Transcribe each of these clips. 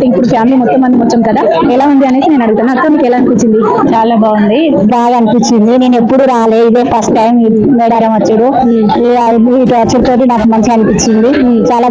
ఇప్పుడు ఫ్యామిలీ మొత్తం మంది వచ్చాం కదా, ఎలా ఉంది అనేసి నేను అడుగుతాను. అక్క మీకు ఎలా అనిపించింది? చాలా బాగుంది, బాగా అనిపించింది. నేను ఎప్పుడు రాలే, ఇదే ఫస్ట్ టైం మేడారం వచ్చాడు. ఇటు వచ్చేటోటి నాకు మంచిగా అనిపించింది. చాలా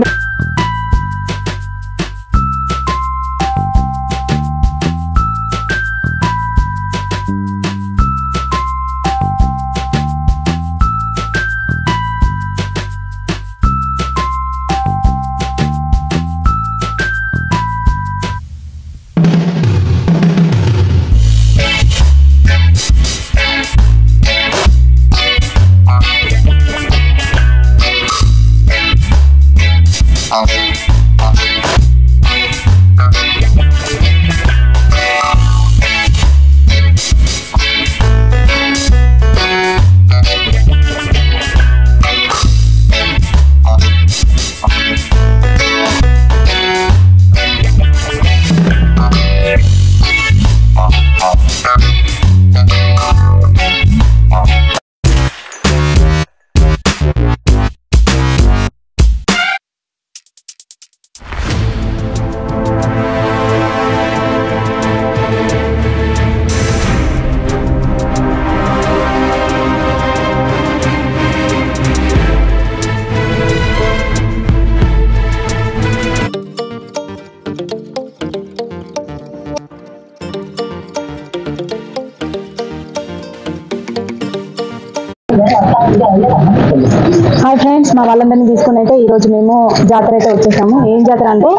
హాయ్ ఫ్రెండ్స్, మా వాళ్ళందరినీ తీసుకుని అయితే ఈరోజు మేము జాతర అయితే వచ్చేసాము. ఏం జాతర అంటే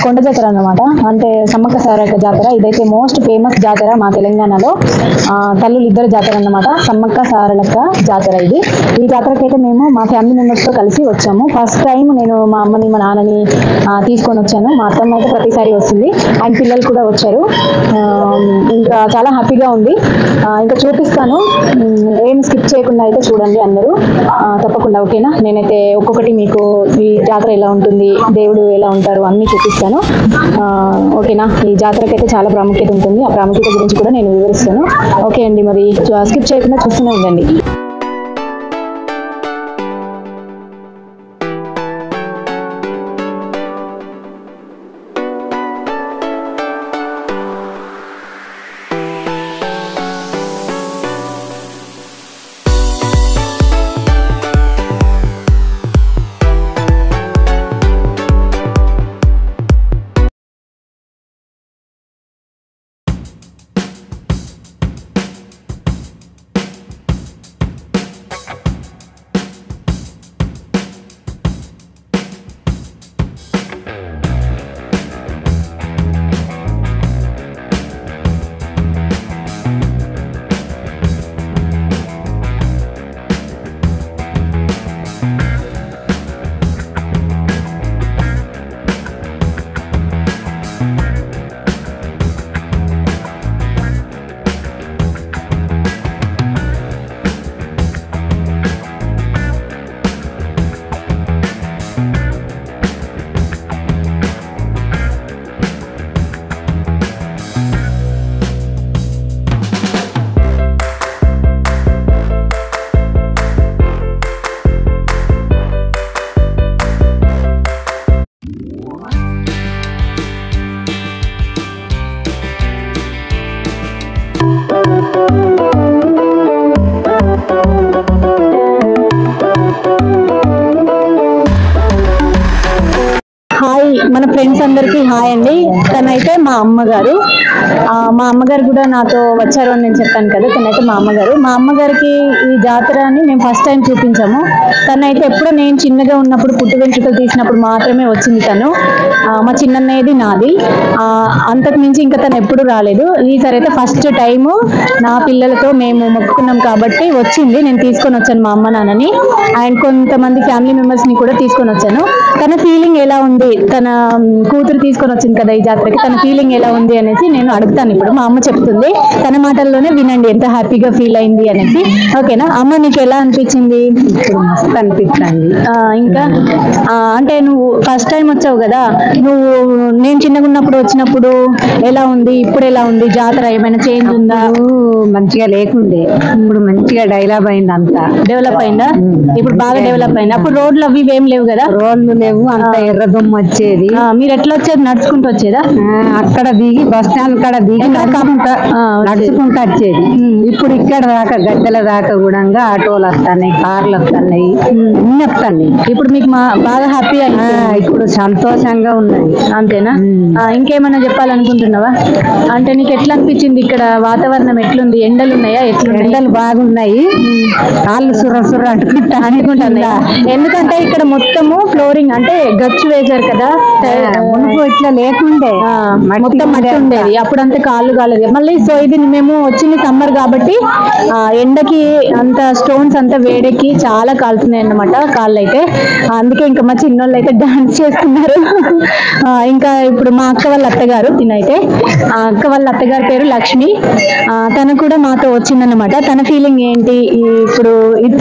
కొండ జాతర అన్నమాట. అంటే సమ్మక్క సారక్క జాతర. ఇదైతే మోస్ట్ ఫేమస్ జాతర మా తెలంగాణలో. తల్లులు ఇద్దరు జాతర అన్నమాట, సమ్మక్క సారలక్క జాతర ఇది. ఈ జాతరకి అయితే మేము మా ఫ్యామిలీ మెంబర్స్తో కలిసి వచ్చాము. ఫస్ట్ టైం నేను మా అమ్మని మా నాన్నని తీసుకొని వచ్చాను. మా అత్తమ్మ అయితే ప్రతిసారి వస్తుంది, అండ్ పిల్లలు కూడా వచ్చారు. ఇంకా చాలా హ్యాపీగా ఉంది. ఇంకా చూపిస్తాను, ఏం స్కిప్ చేయకుండా అయితే చూడండి అందరూ తప్పకుండా. ఓకేనా? నేనైతే ఒక్కొక్కటి మీకు ఈ జాతర ఎలా ఉంటుంది, దేవుడు ఎలా ఉంటారు అన్నీ చూపిస్తాను. ఓకేనా? ఈ జాతరకి అయితే చాలా ప్రాముఖ్యత ఉంటుంది. ఆ ప్రాముఖ్యత గురించి కూడా నేను వివరిస్తాను. ఓకే అండి, మరి స్కిప్ చేయకుండా చూస్తూనే ఉండండి. మన ఫ్రెండ్స్ అందరికీ హాయ్ అండి. తనైతే మా అమ్మగారు. మా అమ్మగారు కూడా నాతో వచ్చారు అని నేను చెప్పాను కదా. తనైతే మా అమ్మగారు. మా అమ్మగారికి ఈ జాతరని మేము ఫస్ట్ టైం చూపించాము. తనైతే ఎప్పుడో నేను చిన్నగా ఉన్నప్పుడు పుట్టు వెంట్రుకలు తీసినప్పుడు మాత్రమే వచ్చింది తను. మా చిన్నన్నయ్యది నాది. అంతకు మించి ఇంకా తను ఎప్పుడు రాలేదు. ఈసారి అయితే ఫస్ట్ టైము నా పిల్లలతో మేము మొక్కుకున్నాం కాబట్టి వచ్చింది. నేను తీసుకొని వచ్చాను మా అమ్మ నాన్నని అండ్ కొంతమంది ఫ్యామిలీ మెంబర్స్ని కూడా తీసుకొని వచ్చాను. తన ఫీలింగ్ ఎలా ఉంది, తన కూతురు తీసుకొని వచ్చింది కదా ఈ జాతరకి, తన ఫీలింగ్ ఎలా ఉంది అనేసి నేను అడుగుతాను. ఇప్పుడు మా అమ్మ చెప్తుంది, తన మాటల్లోనే వినండి ఎంత హ్యాపీగా ఫీల్ అయింది అనేసి. ఓకేనా అమ్మ, నీకు ఎలా అనిపించింది? మస్తు అనిపించింది. ఇంకా అంటే నువ్వు ఫస్ట్ టైం వచ్చావు కదా, నువ్వు నేను చిన్నగా ఉన్నప్పుడు వచ్చినప్పుడు ఎలా ఉంది, ఇప్పుడు ఎలా ఉంది జాతర? ఏమైనా చేంజ్ ఉందా? మంచిగా లేకుండే, ఇప్పుడు మంచిగా డెవలప్ అయింది. అంతా డెవలప్ అయిందా? ఇప్పుడు బాగా డెవలప్ అయింది. అప్పుడు రోడ్లు అవి ఏం లేవు కదా? రోడ్లు లేవు, అంత ఎర్రదొమ్మ వచ్చేది. మీరు ఎట్లా వచ్చేది? నడుచుకుంటూ వచ్చేదా? అక్కడ దిగి బస్ స్టాండ్ కాడ దిగి నడుచుకుంటూ వచ్చేది. ఇప్పుడు ఇక్కడ దాకా గద్దెల దాకా కూడా ఆటోలు వస్తున్నాయి, కార్లు వస్తున్నాయి, అన్ని వస్తున్నాయి. ఇప్పుడు మీకు బాగా హ్యాపీ ఇప్పుడు సంతోషంగా ఉన్నది. అంతేనా? ఇంకేమన్నా చెప్పాలనుకుంటున్నావా? అంటే నీకు ఎట్లా అనిపించింది? ఇక్కడ వాతావరణం ఎట్లుంది? ఎండలు ఉన్నాయా? ఎండలు బాగున్నాయి, కాళ్ళు సుర్ర సుర్ర అనుకుంటున్నాయా? ఎందుకంటే ఇక్కడ మొత్తము ఫ్లోరింగ్ అంటే గచ్చు వేశారు కదా, మునుపు ఇట్లా లేకుండే మొత్తం మట్టి ఉండేది. అప్పుడంతా కాళ్ళు కాలేదు మళ్ళీ. సో ఇది మేము వచ్చింది సమ్మర్ కాబట్టి ఎండకి అంత స్టోన్స్ అంతా వేడెక్కి చాలా కాలుతున్నాయి అన్నమాట కాళ్ళు అయితే. అందుకే ఇంకా మా చిన్నోళ్ళు అయితే డాన్స్ చేస్తున్నారు. ఇంకా ఇప్పుడు మా అక్క వాళ్ళ అత్తగారు తినైతే, అక్క వాళ్ళ అత్తగారి పేరు లక్ష్మి. తను కూడా మాతో వచ్చిందన్నమాట. తన ఫీలింగ్ ఏంటి ఇప్పుడు?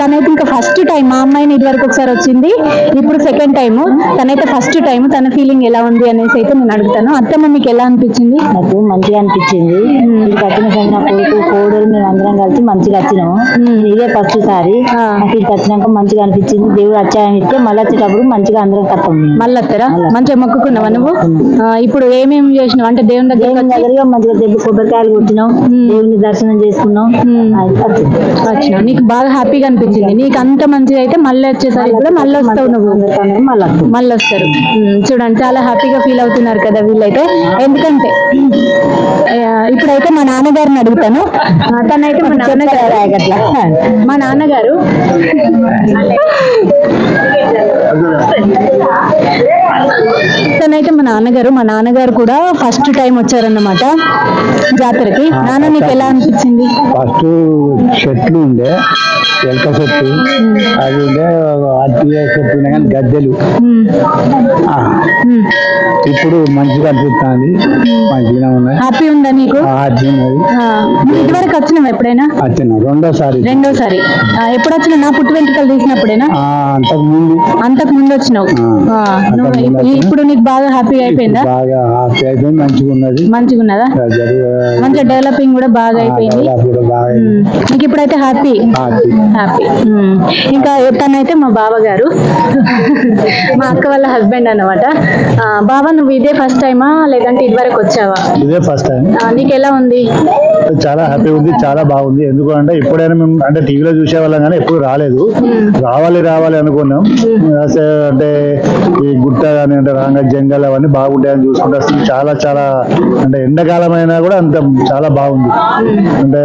తనైతే ఇంకా ఫస్ట్ టైం, మా అమ్మాయిని ఇది వరకు ఒకసారి వచ్చింది, ఇప్పుడు సెకండ్ టైం, తనైతే ఫస్ట్ టైం. తన ఫీలింగ్ ఎలా ఉంది అనేసి అయితే నేను అడుగుతాను. అత్తమ్మ మీకు ఎలా అనిపించింది? నాకు మంచిగా అనిపించింది. ఇక్కడికి వచ్చిన సరే నా కొడుకు కోడలు మేము అందరం కలిసి మంచిగా వచ్చినాము. ఇదే ఫస్ట్ సారి నాకు ఇక్కడికి వచ్చినాక మంచిగా అనిపించింది. దేవుడు అత్యాయం ఇస్తే మళ్ళీ వచ్చేటప్పుడు మంచిగా అందరం కట్టం. మళ్ళీ వస్తారా? మంచిగా మొక్కుకున్నావా నువ్వు? ఇప్పుడు ఏమేమి చేసినావు? అంటే దేవుని దగ్గర మంచిగా దెబ్బ కొబ్బరికాయలు కొట్టినాం, దేవుని దర్శనం చేసుకున్నాం. వచ్చినా నీకు బాగా హ్యాపీగా అనిపించింది? నీకు అంత మంచిగా అయితే మళ్ళీ వచ్చేసరికి కూడా మళ్ళీ వస్తావు నువ్వు, మళ్ళీ వస్తారు. చూడండి చాలా హ్యాపీగా ఫీల్ అవుతున్నారు కదా వీళ్ళైతే. ఎందుకంటే ఇప్పుడైతే మా నాన్నగారిని అడుగుతాను. తనైతే మా నాన్నగారు తనైతే మా నాన్నగారు కూడా ఫస్ట్ టైం వచ్చారన్నమాట జాతరకి. నాన్న నీకు ఎలా అనిపించింది? ఫస్ట్ చెట్లు ఉండే, ఎలక చెట్టు అది ఉండే, చెట్టు కానీ గద్దెలు. ఇప్పుడు మంచిగా అనిపిస్తుంది, మంచిగా ఉన్నాయి. హ్యాపీ ఉందా నీకు? హ్యాపీ ఉన్నది. ఇదివరకు వచ్చినావు ఎప్పుడైనా? వచ్చిన రెండోసారి. ఎప్పుడు వచ్చినా? నా పుట్టు వెంట్రుకలు తీసినప్పుడేనా? అంతకు ముందు వచ్చినావు. ఇప్పుడు నీకు బాగా హ్యాపీగా అయిపోయిందా? బాగా హ్యాపీ అయిపోయింది, మంచిగా ఉన్నదా? మంచిగా డెవలపింగ్ కూడా బాగా అయిపోయింది నీకు ఇప్పుడైతే? హ్యాపీ. ఇంకా తనైతే మా బావగారు, మా అక్క వాళ్ళ హస్బెండ్ అన్నమాట. బావ నువ్వు ఇదే ఫస్ట్ టైమా లేదంటే ఇదివరకు వచ్చావా? ఇదే ఫస్ట్ టైం. నీకు ఎలా ఉంది? చాలా హ్యాపీ ఉంది, చాలా బాగుంది. ఎందుకంటే ఎప్పుడైనా మేము అంటే టీవీలో చూసేవాళ్ళం కానీ ఎప్పుడు రాలేదు. రావాలి అనుకున్నాం. అంటే ఈ గుట్ట కానీ అంటే రాంగ జంగల్ అవన్నీ బాగుంటాయని చూసుకుంటే చాలా చాలా అంటే ఎండాకాలం అయినా కూడా అంత చాలా బాగుంది. అంటే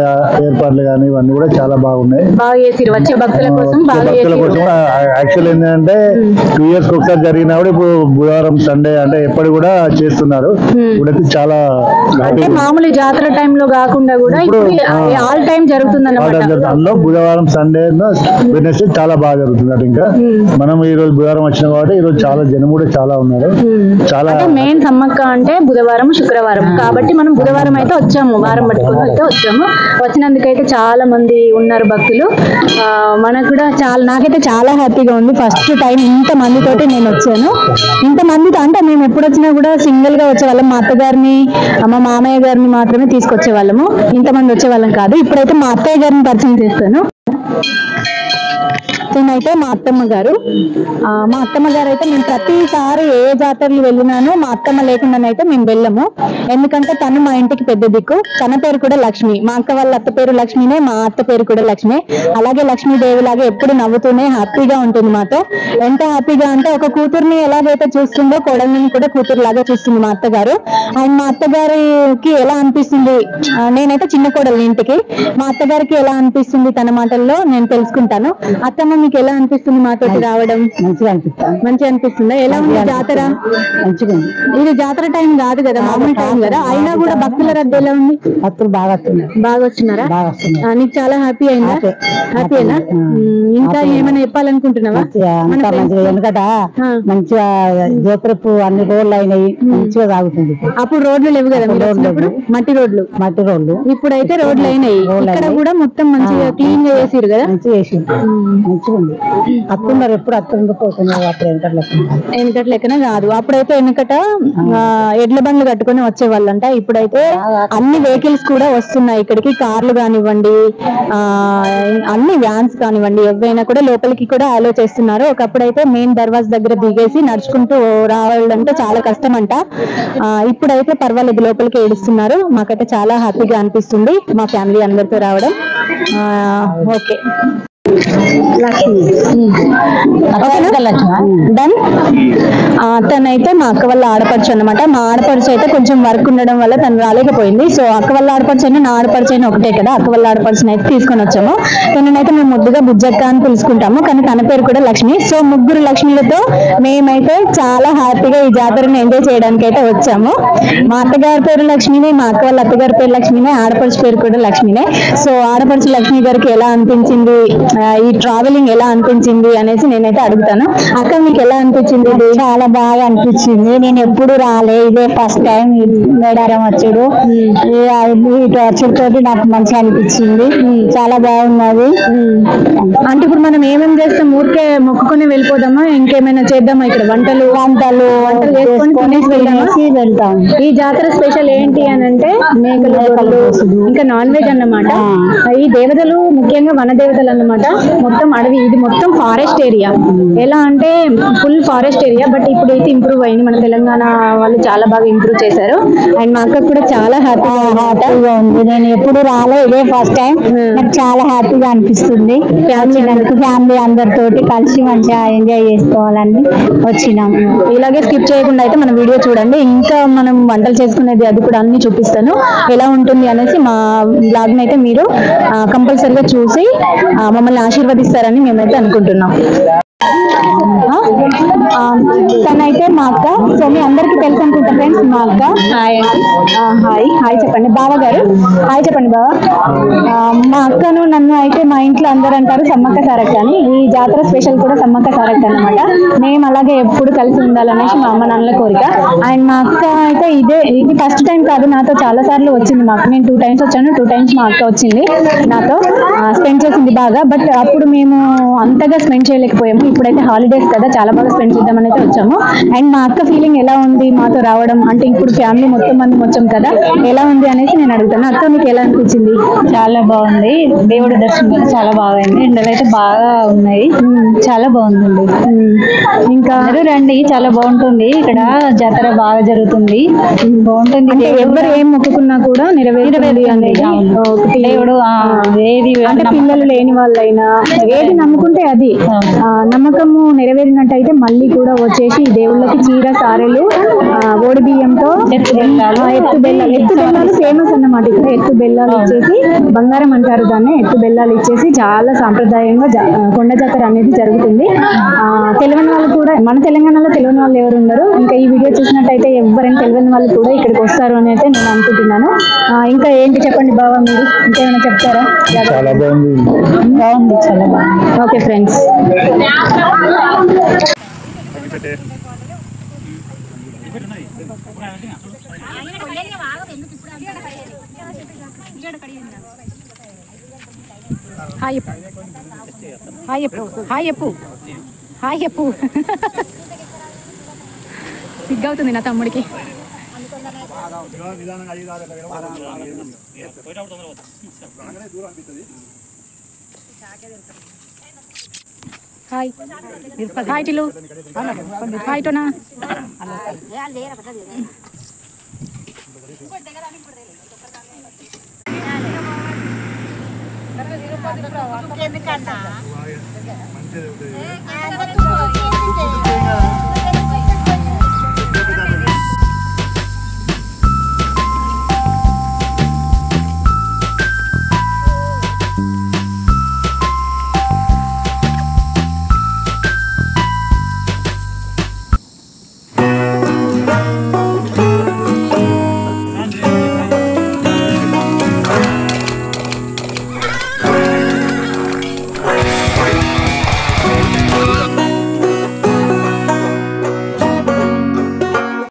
ఏర్పాట్లు కానీ ఇవన్నీ కూడా చాలా బాగున్నాయి. వచ్చే భక్తుల కోసం యాక్చువల్ ఏంటంటే 2 years ఒకసారి జరిగినా కూడా ఇప్పుడు బుధవారం సండే అంటే ఎప్పుడు కూడా చేస్తున్నారు. ఇప్పుడైతే చాలా మామూలు జాతర టైంలో కాకుండా కూడా ఆల్ టైం జరుగుతుంది అన్నమాట. అందులో బుధవారం సండే వెడ్నెస్డే చాలా బాగా జరుగుతుంది. ఇంకా మనం ఈ రోజు బుధవారం వచ్చినాం కాబట్టి ఈ రోజు చాలా జనం కూడా చాలా ఉన్నారు. చాలా మెయిన్ సమ్మక్క అంటే బుధవారం శుక్రవారం కాబట్టి మనం బుధవారం అయితే వచ్చాము, వారం పట్టుకొని అయితే వచ్చాము. వచ్చినందుకైతే చాలా మంది ఉన్నారు భక్తులు. మనకు కూడా నాకైతే చాలా హ్యాపీగా ఉంది. ఫస్ట్ టైం ఇంత మందితోటి నేను వచ్చాను. ఇంత మందితో అంటే మేము ఎప్పుడు వచ్చినా కూడా సింగిల్ గా వచ్చేవాళ్ళం. మా అత్తగారిని మా మామయ్య గారిని మాత్రమే తీసుకొచ్చే వాళ్ళము, ఇంతమంది వచ్చేవాళ్ళం కాదు. ఇప్పుడైతే మా అత్తయ్య గారిని పరిచయం చేస్తాను. అయితే మా అత్తమ్మ గారు అయితే మేము ప్రతిసారి ఏ జాతరలు వెళ్ళినానో మా అత్తమ్మ లేకుండానైతే మేము వెళ్ళము. ఎందుకంటే తను మా ఇంటికి పెద్ద దిక్కు. తన పేరు కూడా లక్ష్మి. మా అక్క వాళ్ళ అత్త పేరు లక్ష్మినే, మా అత్త పేరు కూడా లక్ష్మి. అలాగే లక్ష్మీదేవి లాగా ఎప్పుడు నవ్వుతూనే హ్యాపీగా ఉంటుంది మాతో. ఎంత హ్యాపీగా అంటే ఒక కూతుర్ని ఎలాగైతే చూస్తుందో కోడల్ని కూడా కూతురు లాగా చూస్తుంది మా అత్తగారు. అండ్ మా అత్తగారికి ఎలా అనిపిస్తుంది, నేనైతే చిన్న కోడలు ఇంటికి, మా అత్తగారికి ఎలా అనిపిస్తుంది తన మాటల్లో నేను తెలుసుకుంటాను. అత్తమ్మ మీకు ఎలా అనిపిస్తుంది మాతోటి రావడం? మంచిగా అనిపిస్తుందా? ఎలా ఉంది జాతర? మంచిగా ఉంది. ఇది జాతర టైం కాదు కదా, మామూలు టైం కదా, అయినా కూడా భక్తుల రద్దు ఎలా ఉంది? భక్తులు బాగా వచ్చినారా? నీకు చాలా హ్యాపీ అయిందా? హ్యాపీనా? ఇంకా ఏమైనా చెప్పాలనుకుంటున్నావా? ఎందుకంటే మంచిగా జోకరపు అన్ని రోడ్లు అయినాయి, మంచిగా సాగుతుంది. అప్పుడు రోడ్లు లేవు కదా, మట్టి రోడ్లు. ఇప్పుడైతే రోడ్లు అయినాయి. ఇక్కడ కూడా మొత్తం మంచిగా క్లీన్ గా చేసిరు కదా. మంచిగా మంచిగా ఉంది. అత్తున్నారు ఎప్పుడు అత్తుండిపోతున్నారు అప్పుడు వెనకట లెక్కన కాదు. అప్పుడైతే వెనకట ఎడ్ల బండ్లు కట్టుకొని వచ్చేవాళ్ళంట. ఇప్పుడైతే అన్ని వెహికల్స్ కూడా వస్తున్నాయి ఇక్కడికి. కార్లు కానివ్వండి, అన్ని వ్యాన్స్ కానివ్వండి, ఏవైనా కూడా లోపలికి కూడా అలో చేస్తున్నారు. ఒకప్పుడైతే మెయిన్ దర్వాజా దగ్గర దిగేసి నడుచుకుంటూ రావాలంటే చాలా కష్టం అంట. ఇప్పుడైతే పర్వాలేదు, లోపలికి ఏడుస్తున్నారు. మాకైతే చాలా హ్యాపీగా అనిపిస్తుంది మా ఫ్యామిలీ అందరితో రావడం. Okay done. తనైతే మా అక్క వాళ్ళ ఆడపడుచు అన్నమాట. మా ఆడపడుచు అయితే కొంచెం వర్క్ ఉండడం వల్ల తను రాలేకపోయింది. సో అక్క వాళ్ళ ఆడపడుచు అయినా నా ఆడపడుచు అయినా ఒకటే కదా. అక్క వాళ్ళ ఆడపడుచుని అయితే తీసుకొని వచ్చాము. తననైతే మేము ముద్దుగా బుజ్జక్క అని పిలుచుకుంటాము, కానీ తన పేరు కూడా లక్ష్మి. సో ముగ్గురు లక్ష్మిలతో మేమైతే చాలా హ్యాపీగా ఈ జాతరని ఎంజాయ్ చేయడానికి అయితే వచ్చాము. మా అత్తగారి పేరు లక్ష్మినే, మా అక్క వాళ్ళ అత్తగారి పేరు లక్ష్మినే, ఆడపడుచు పేరు కూడా లక్ష్మినే. సో ఆడపడుచు లక్ష్మి గారికి ఎలా అనిపించింది, ఈ ట్రావెలింగ్ ఎలా అనిపించింది అనేసి నేనైతే అడుగుతాను. అక్క మీకు ఎలా అనిపించింది? చాలా బాగా అనిపించింది. నేను ఎప్పుడు రాలే, ఇదే ఫస్ట్ టైం మేడారం వచ్చాడు. ఇటు వచ్చుడితోటి నాకు మంచిగా అనిపించింది. చాలా బాగున్నది. అంటే ఇప్పుడు మనం ఏమేమి చేస్తాం? ఊరికే మొక్కుకొని వెళ్ళిపోదామా, ఇంకేమైనా చేద్దామా? ఇక్కడ వంటలు చేసుకొని వెళ్తాం. ఈ జాతర స్పెషల్ ఏంటి అని అంటే మేకలు, ఇంకా నాన్ వెజ్ అన్నమాట. ఈ దేవతలు ముఖ్యంగా వన దేవతలు అన్నమాట. మొత్తం అడవి, ఇది మొత్తం ఫారెస్ట్ ఏరియా. ఎలా అంటే ఫుల్ ఫారెస్ట్ ఏరియా. బట్ ఇప్పుడైతే ఇంప్రూవ్ అయింది. మన తెలంగాణ వాళ్ళు చాలా బాగా ఇంప్రూవ్ చేశారు. అండ్ మా అక్క కూడా చాలా హ్యాపీగా ఉంది. నేను ఎప్పుడు రాలే, ఇదే ఫస్ట్ టైం. నాకు చాలా హ్యాపీగా అనిపిస్తుంది. ఫ్యామిలీ అందరితోటి కలిసి మంచిగా ఎంజాయ్ చేసుకోవాలని వచ్చినాం. ఇలాగే స్కిప్ చేయకుండా అయితే మన వీడియో చూడండి. ఇంకా మనం వంటలు చేసుకునేది అది కూడా అన్ని చూపిస్తాను, ఎలా ఉంటుంది అనేసి. మా బ్లాగ్ ని అయితే మీరు కంపల్సరిగా చూసి మమ్మల్ని ఆశీర్వదిస్తారని మేమైతే అనుకుంటున్నాం. తనైతే మా అక్క. సో మీ అందరికి తెలుసు అనుకుంటా ఫ్రెండ్స్, మా అక్క. హాయ్ చెప్పండి బావ గారు. హాయ్ చెప్పండి బావ. మా అక్కను నన్ను అయితే మా ఇంట్లో అందరూ అంటారు సమ్మక్క సారక్క అని. ఈ జాతర స్పెషల్ కూడా సమ్మక్క సారక్క అన్నమాట. మేము అలాగే ఎప్పుడు కలిసి ఉండాలనేసి మా అమ్మ నాన్నల కోరిక. అండ్ మా అక్క అయితే ఇది ఫస్ట్ టైం కాదు, నాతో చాలా సార్లు వచ్చింది. మా అక్క, నేను 2 times వచ్చాను, 2 times మా అక్క వచ్చింది నాతో, స్పెండ్ చేసింది బాగా. బట్ అప్పుడు మేము అంతగా స్పెండ్ చేయలేకపోయాము. ఇప్పుడైతే హాలిడేస్ కదా, చాలా బాగా స్పెండ్ చేద్దామని అయితే వచ్చాము. అండ్ మా అక్క ఫీలింగ్ ఎలా ఉంది మాతో రావడం అంటే? ఇప్పుడు ఫ్యామిలీ మొత్తం మంది వచ్చాం కదా, ఎలా ఉంది అనేసి నేను అడుగుతాను. అక్క మీకు ఎలా అనిపించింది? చాలా బాగుంది. దేవుడి దర్శనం చాలా బాగుంది. ఎండలు అయితే బాగా ఉన్నాయి. చాలా బాగుందండి. ఇంకా అందరూ రండి, చాలా బాగుంటుంది. ఇక్కడ జాతర బాగా జరుగుతుంది, బాగుంటుంది. అంటే ఎవరు ఏం మొక్కుకున్నా కూడా నెరవేరుతుంది అనేది దేవుడు. ఏది అంటే పిల్లలు లేని వాళ్ళైనా ఏది నమ్ముకుంటే అది నమ్మకము నెరవేరినట్టయితే మళ్ళీ కూడా వచ్చేసి దేవుళ్ళకి చీర, సారెలు, ఓడి బియ్యంతో ఎత్తు బెల్లాలు ఫేమస్ అన్నమాట. ఇక్కడ ఎత్తు బెల్లాలు ఇచ్చేసి, బంగారం అంటారు దాన్ని, ఎత్తు బెల్లాలు ఇచ్చేసి చాలా సాంప్రదాయంగా కొండ జాతర అనేది జరుగుతుంది. తెలియని వాళ్ళు కూడా, మన తెలంగాణలో తెలియని వాళ్ళు ఎవరు ఉన్నారు. ఇంకా ఈ వీడియో చూసినట్టయితే ఎవరైనా తెలియని వాళ్ళు కూడా ఇక్కడికి వస్తారు అని అయితే నేను అనుకుంటున్నాను. ఇంకా ఏంటి చెప్పండి బావ, మీరు ఇంకేమైనా చెప్తారా? చాలా బాగుంది. చాలా బాగుంది. Okay friends. హాయ్ చెప్పు. సిగ్గవుతుంది నా తమ్ముడికి. హాయ్ టిలు. హాయ్ టోనా. ఎందుకన్నా